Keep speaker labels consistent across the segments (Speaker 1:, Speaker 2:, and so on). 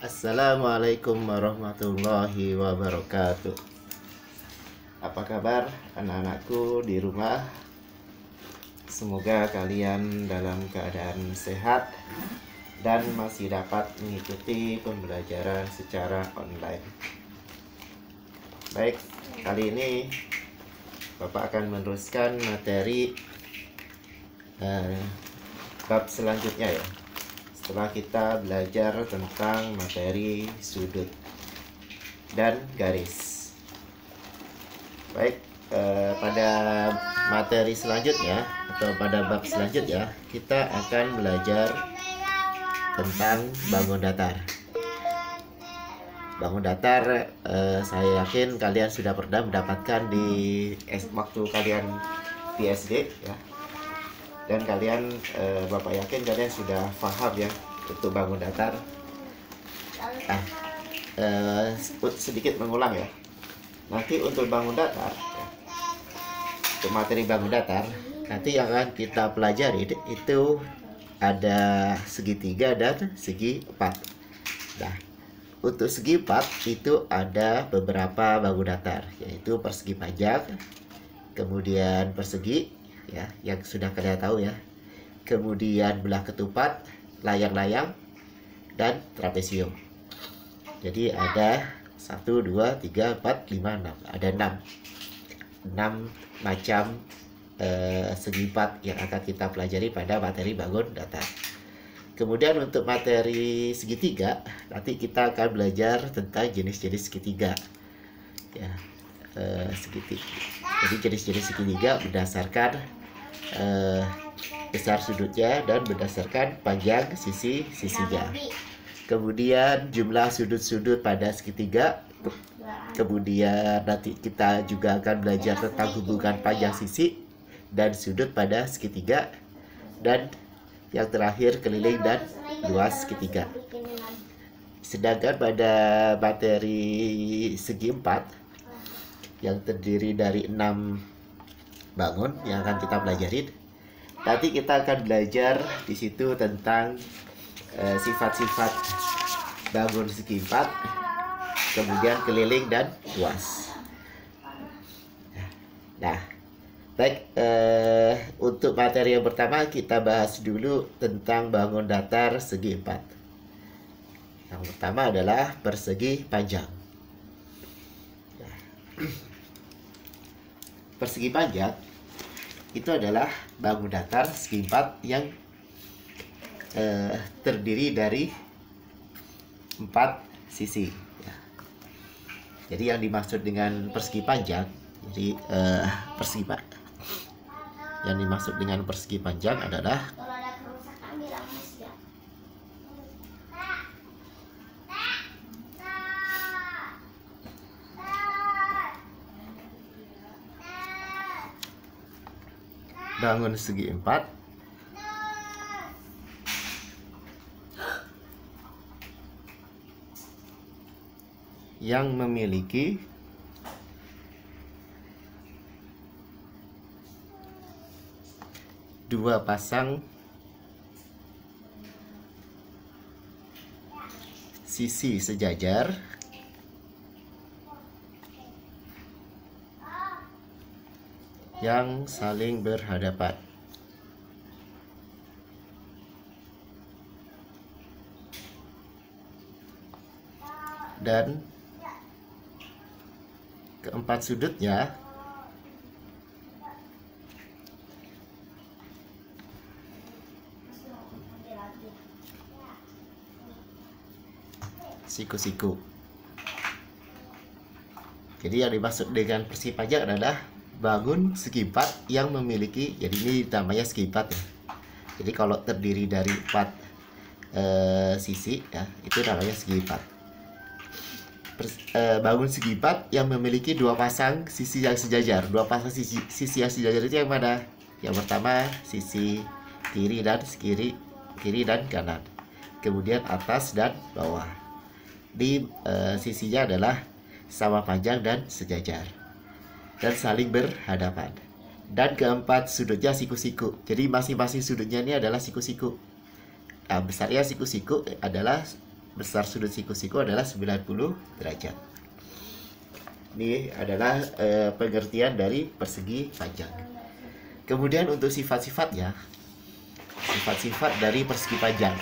Speaker 1: Assalamualaikum warahmatullahi wabarakatuh. Apa kabar anak-anakku di rumah? Semoga kalian dalam keadaan sehat dan masih dapat mengikuti pembelajaran secara online. Baik, kali ini Bapak akan meneruskan materi bab selanjutnya ya. Setelah kita belajar tentang materi sudut dan garis. Baik, pada materi selanjutnya atau pada bab selanjutnya kita akan belajar tentang bangun datar. Bangun datar, saya yakin kalian sudah pernah mendapatkan di waktu kalian di SD ya. Dan kalian, Bapak yakin kalian sudah paham ya untuk bangun datar. Sedikit mengulang ya. Nanti untuk bangun datar, ya, untuk materi bangun datar, nanti yang akan kita pelajari itu ada segitiga dan segi empat. Nah, untuk segi empat itu ada beberapa bangun datar, yaitu persegi panjang, kemudian persegi ya yang sudah kalian tahu ya, kemudian belah ketupat, layang-layang, dan trapesium. Jadi ada 1, 2, 3, 4, 5, 6. Ada 6 macam segi empat yang akan kita pelajari pada materi bangun datar. Kemudian untuk materi segitiga, nanti kita akan belajar tentang jenis-jenis segitiga ya, segitiga. Jadi jenis-jenis segitiga berdasarkan besar sudutnya dan berdasarkan panjang sisi-sisinya. Kemudian jumlah sudut-sudut pada segitiga. Kemudian nanti kita juga akan belajar tentang hubungan panjang sisi dan sudut pada segitiga. Dan yang terakhir keliling dan luas segitiga. Sedangkan pada materi segi empat yang terdiri dari 6 bangun yang akan kita pelajarin, nanti kita akan belajar di situ tentang sifat-sifat bangun segi empat, kemudian keliling dan luas. Nah, baik, untuk materi yang pertama kita bahas dulu tentang bangun datar segi empat. Yang pertama adalah persegi panjang. Persegi panjang itu adalah bangun datar segi empat yang terdiri dari 4 sisi ya. Jadi yang dimaksud dengan persegi panjang, jadi yang dimaksud dengan persegi panjang adalah bangun segi empat yang memiliki dua pasang sisi sejajar yang saling berhadapan. Dan keempat sudutnya siku-siku. Jadi yang dimaksud dengan persegi panjang adalah bangun segi empat yang memiliki, jadi ini namanya segi empat ya. Jadi kalau terdiri dari 4 sisi ya, itu namanya segi empat. Bangun segi empat yang memiliki dua pasang sisi yang sejajar. Dua pasang sisi yang sejajar itu yang mana? Yang pertama sisi kiri dan kanan. Kemudian atas dan bawah. Di sisinya adalah sama panjang dan sejajar dan saling berhadapan. Dan keempat sudutnya siku-siku. Jadi masing-masing sudutnya ini adalah siku-siku. Nah, besarnya siku-siku adalah besar sudut siku-siku adalah 90 derajat. Ini adalah pengertian dari persegi panjang. Kemudian untuk sifat-sifatnya, sifat-sifat dari persegi panjang.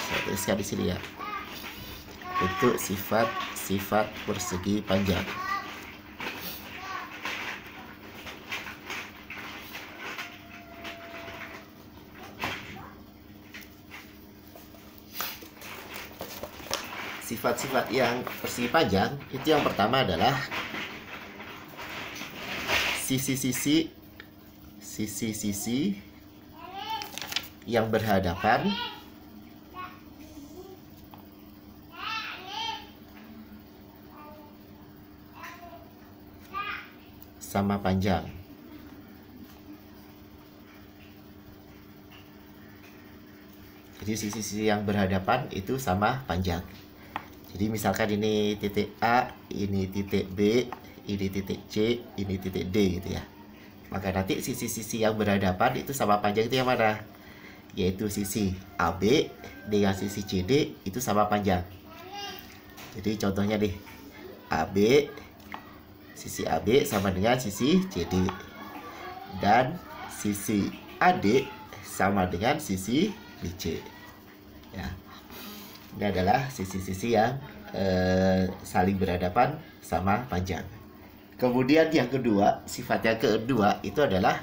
Speaker 1: Saya tuliskan di sini ya. Untuk sifat-sifat persegi panjang. Sifat-sifat yang persegi panjang itu yang pertama adalah sisi-sisi yang berhadapan sama panjang. Jadi sisi-sisi yang berhadapan itu sama panjang. Jadi misalkan ini titik A, ini titik B, ini titik C, ini titik D gitu ya. Maka nanti sisi-sisi yang berhadapan itu sama panjang itu yang mana? Yaitu sisi AB dengan sisi CD itu sama panjang. Jadi contohnya nih, sisi AB sama dengan sisi CD. Dan sisi AD sama dengan sisi BC. Ya. Ini adalah sisi-sisi yang saling berhadapan sama panjang. Kemudian yang kedua, sifat yang kedua itu adalah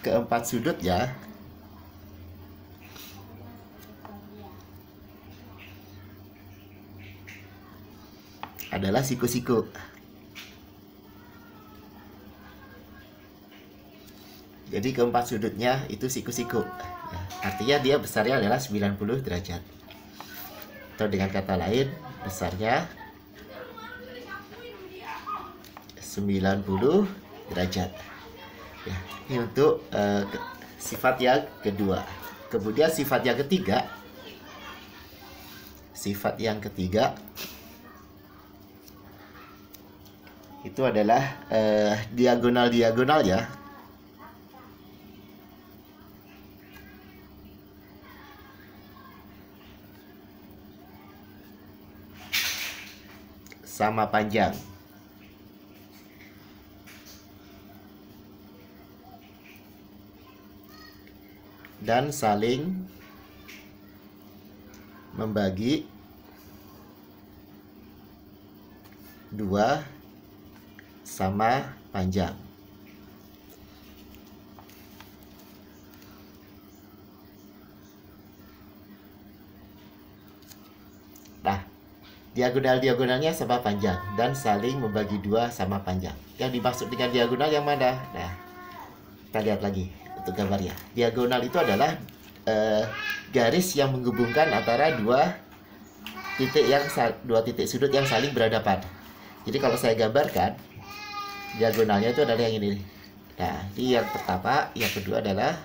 Speaker 1: keempat sudutnya adalah siku-siku. Jadi keempat sudutnya itu siku-siku. Ya, artinya dia besarnya adalah 90 derajat. Atau dengan kata lain, besarnya 90 derajat. Ya, ini untuk sifat yang kedua. Kemudian sifat yang ketiga. Sifat yang ketiga itu adalah diagonal-diagonal ya. Sama panjang. Dan saling membagi dua sama panjang. Nah, diagonal-diagonalnya sama panjang dan saling membagi dua sama panjang. Yang dimaksud dengan diagonal yang mana? Nah, kita lihat lagi untuk gambarnya. Diagonal itu adalah garis yang menghubungkan antara dua titik sudut yang saling berhadapan. Jadi kalau saya gambarkan, diagonalnya itu adalah yang ini. Nah, ini yang pertama, yang kedua adalah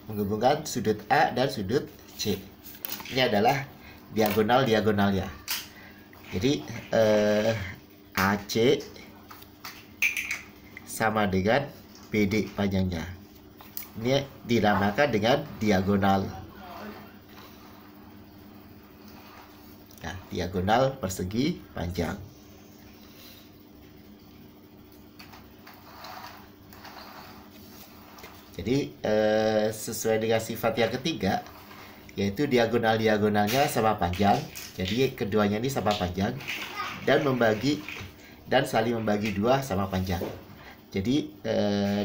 Speaker 1: menghubungkan sudut A dan sudut C. Ini adalah diagonal-diagonalnya. Jadi AC sama dengan BD panjangnya. Ini dinamakan dengan diagonal. Nah, diagonal persegi panjang. Jadi sesuai dengan sifat yang ketiga, yaitu diagonal-diagonalnya sama panjang. Jadi keduanya ini sama panjang dan saling membagi dua sama panjang. Jadi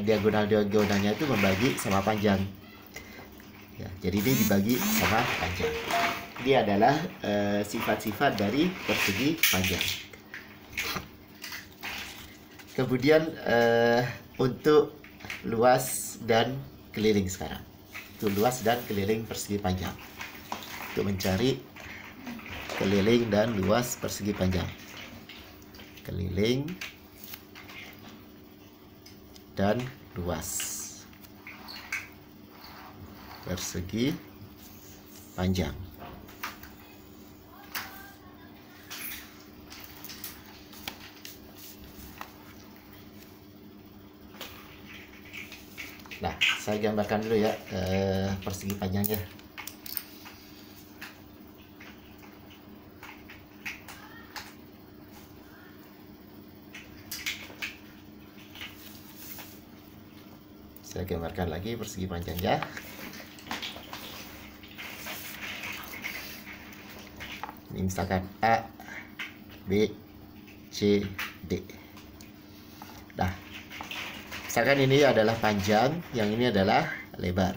Speaker 1: diagonal-diagonalnya itu membagi sama panjang. Ya, jadi ini dibagi sama panjang. Ini adalah sifat-sifat dari persegi panjang. Kemudian untuk luas dan keliling sekarang. Untuk luas dan keliling persegi panjang. Untuk mencari keliling dan luas persegi panjang. Keliling dan luas persegi panjang. Nah, saya gambarkan dulu ya persegi panjangnya. Saya gambarkan lagi persegi panjangnya. Ini misalkan A, B, C, D. Nah, misalkan ini adalah panjang, yang ini adalah lebar.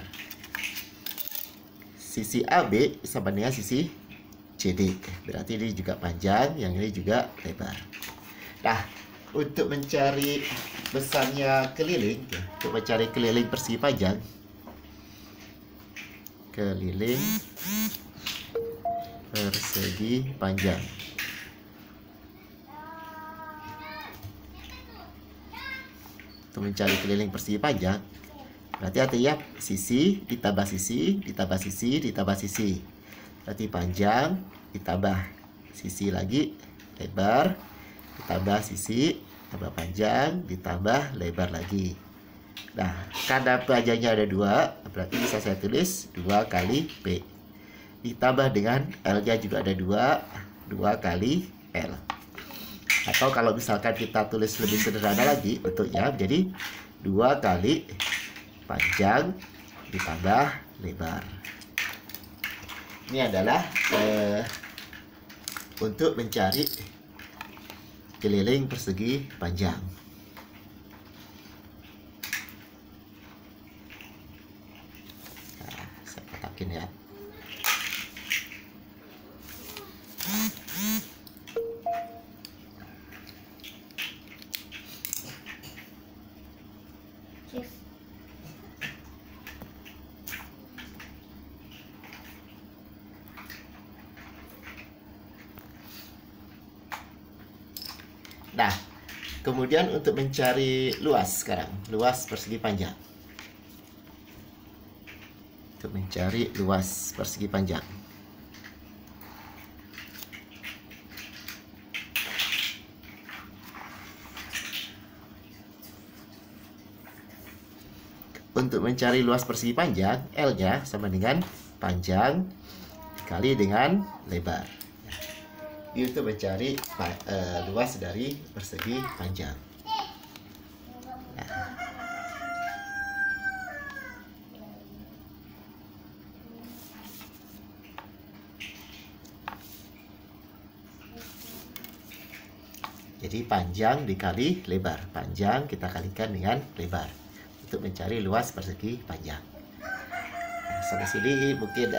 Speaker 1: Sisi AB sama dengan sisi CD. Berarti ini juga panjang, yang ini juga lebar. Nah, untuk mencari besarnya keliling, untuk mencari keliling persegi panjang, keliling persegi panjang. Untuk mencari keliling persegi panjang, berarti artinya sisi ditambah sisi ditambah sisi ditambah sisi. Berarti panjang ditambah sisi lagi lebar, ditambah sisi tambah panjang ditambah lebar lagi. Nah, karena panjangnya ada 2, berarti bisa saya tulis 2 kali P. Ditambah dengan L-nya juga ada 2 kali L. Atau kalau misalkan kita tulis lebih sederhana lagi bentuknya menjadi 2 kali panjang ditambah lebar. Ini adalah untuk mencari keliling persegi panjang. Nah, saya kotakin ya. Nah, kemudian untuk mencari luas sekarang, luas persegi panjang. Untuk mencari luas persegi panjang. Untuk mencari luas persegi panjang, L-nya sama dengan panjang dikali dengan lebar. Ini untuk mencari luas dari persegi panjang. Nah. Jadi panjang dikali lebar. Panjang kita kalikan dengan lebar untuk mencari luas persegi panjang. Nah, sampai sini mungkin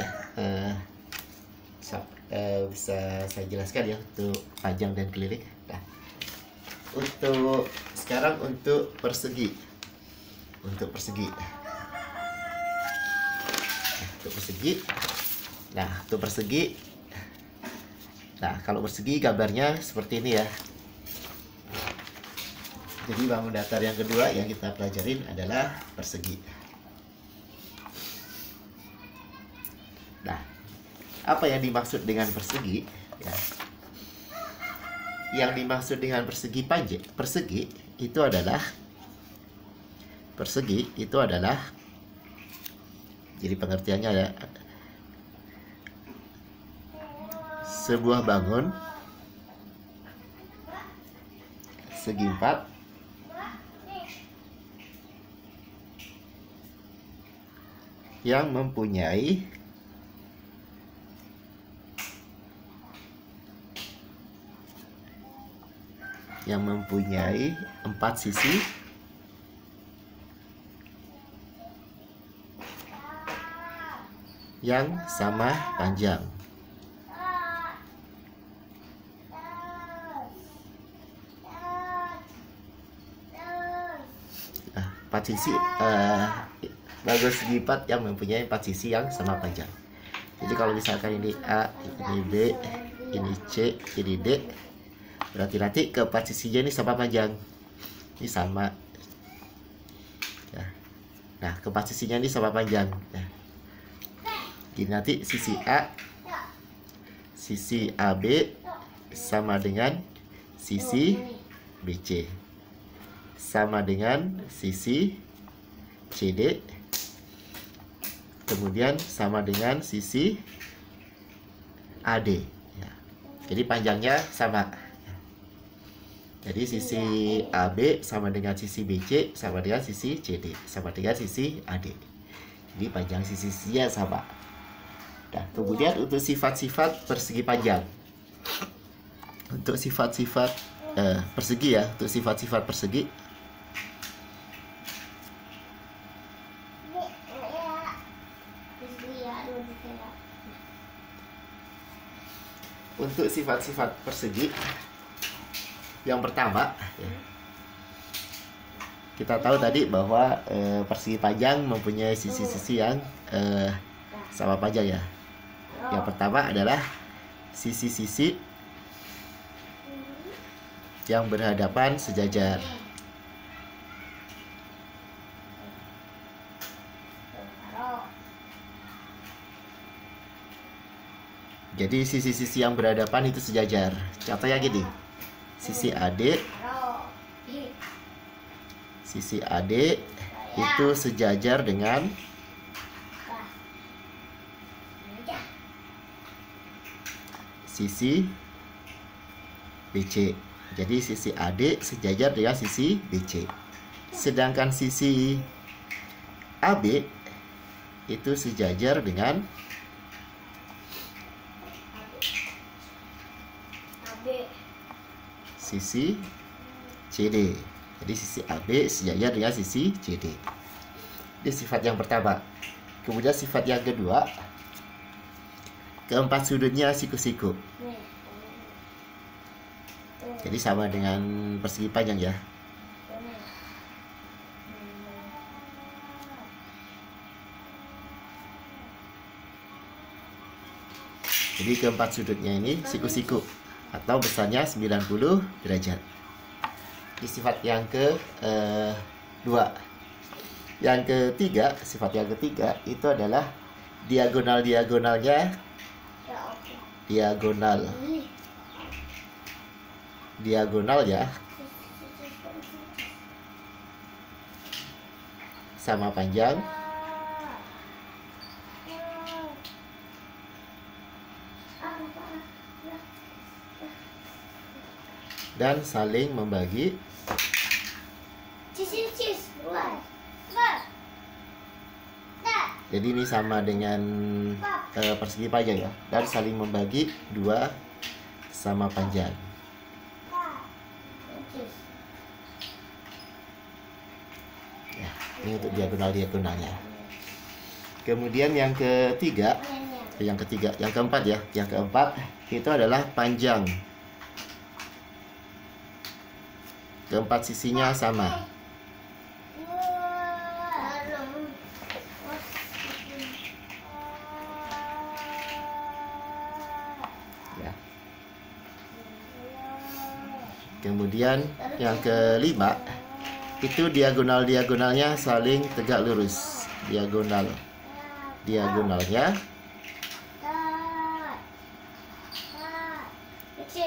Speaker 1: bisa saya jelaskan ya untuk panjang dan keliling. Nah, untuk sekarang untuk persegi. Untuk persegi. Nah, untuk persegi. Nah, kalau persegi gambarnya seperti ini ya. Jadi bangun datar yang kedua yang kita pelajarin adalah persegi. Nah, apa yang dimaksud dengan persegi? Ya. Yang dimaksud dengan persegi panjang, persegi itu adalah jadi pengertiannya ya, sebuah bangun segi 4 yang mempunyai yang mempunyai 4 sisi yang sama panjang. Nah, 4 sisi bangun segi 4 yang mempunyai 4 sisi yang sama panjang. Jadi kalau misalkan ini A, ini B, ini C, ini D, berarti nanti keempat sisinya ini sama panjang. Ini sama. Ya. Nah, keempat sisinya ini sama panjang. Nah, jadi nanti sisi A, sisi AB sama dengan sisi BC, sama dengan sisi CD, kemudian sama dengan sisi AD ya. Jadi panjangnya sama. Jadi sisi AB sama dengan sisi BC sama dengan sisi CD sama dengan sisi AD. Jadi panjang sisi-sisinya sama. Nah, kemudian untuk sifat-sifat persegi panjang. Untuk sifat-sifat persegi ya, untuk sifat-sifat persegi. Untuk sifat-sifat persegi, yang pertama ya, kita tahu tadi bahwa persegi panjang mempunyai sisi-sisi yang sama panjang ya. Yang pertama adalah sisi-sisi yang berhadapan sejajar. Jadi sisi-sisi yang berhadapan itu sejajar. Contohnya gini, sisi AD itu sejajar dengan sisi BC. Jadi sisi AD sejajar dengan sisi BC. Sedangkan sisi AB itu sejajar dengan sisi CD. Jadi sisi AB sejajar dengan sisi CD. Ini sifat yang pertama. Kemudian sifat yang kedua, keempat sudutnya siku-siku. Jadi sama dengan persegi panjang ya. Jadi keempat sudutnya ini siku-siku atau besarnya 90 derajat. Ini sifat yang kedua. Yang ketiga, sifat yang ketiga itu adalah diagonalnya diagonal ya sama panjang dan saling membagi jadi ini sama dengan persegi panjang ya, dan saling membagi dua sama panjang. Ya, ini untuk diagonalnya. Kemudian yang keempat ya, yang keempat itu adalah panjang. Keempat sisinya sama. Kemudian yang kelima itu diagonalnya saling tegak lurus. Diagonalnya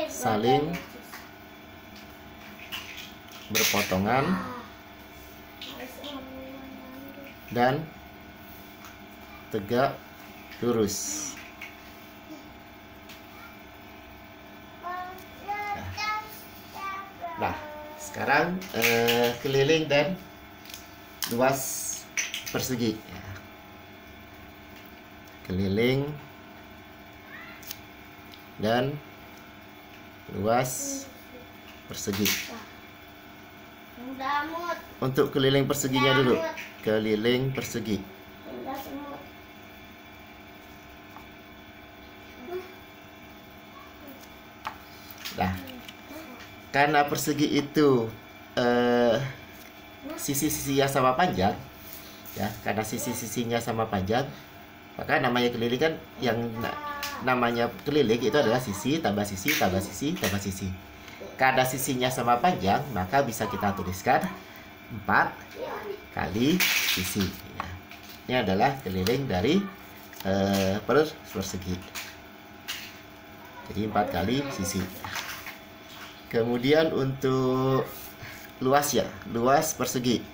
Speaker 1: saling berpotongan dan tegak lurus. Nah, sekarang keliling dan luas persegi. Keliling dan luas persegi. Untuk keliling perseginya dulu. Keliling persegi. Nah, karena persegi itu sisi-sisinya sama panjang ya, karena sisi-sisinya sama panjang, maka namanya keliling kan, yang namanya keliling itu adalah sisi tambah sisi tambah sisi tambah sisi. Karena sisinya sama panjang, maka bisa kita tuliskan 4 kali sisi ya. Ini adalah keliling dari persegi. Jadi 4 kali sisi. Kemudian untuk luas ya, luas persegi.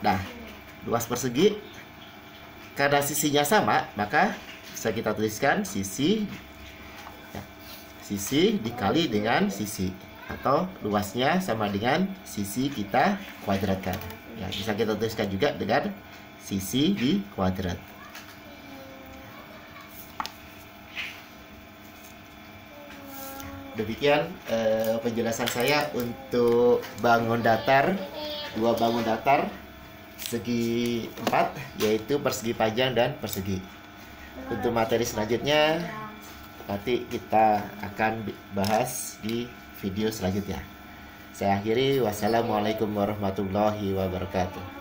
Speaker 1: Nah, luas persegi, karena sisinya sama, maka bisa kita tuliskan sisi dikali dengan sisi, atau luasnya sama dengan sisi kita kuadratkan. Ya, bisa kita tuliskan juga dengan sisi di kuadrat. Demikian penjelasan saya untuk bangun datar, dua bangun datar segi 4, yaitu persegi panjang dan persegi. Untuk materi selanjutnya nanti kita akan bahas di video selanjutnya. Saya akhiri, wassalamualaikum warahmatullahi wabarakatuh.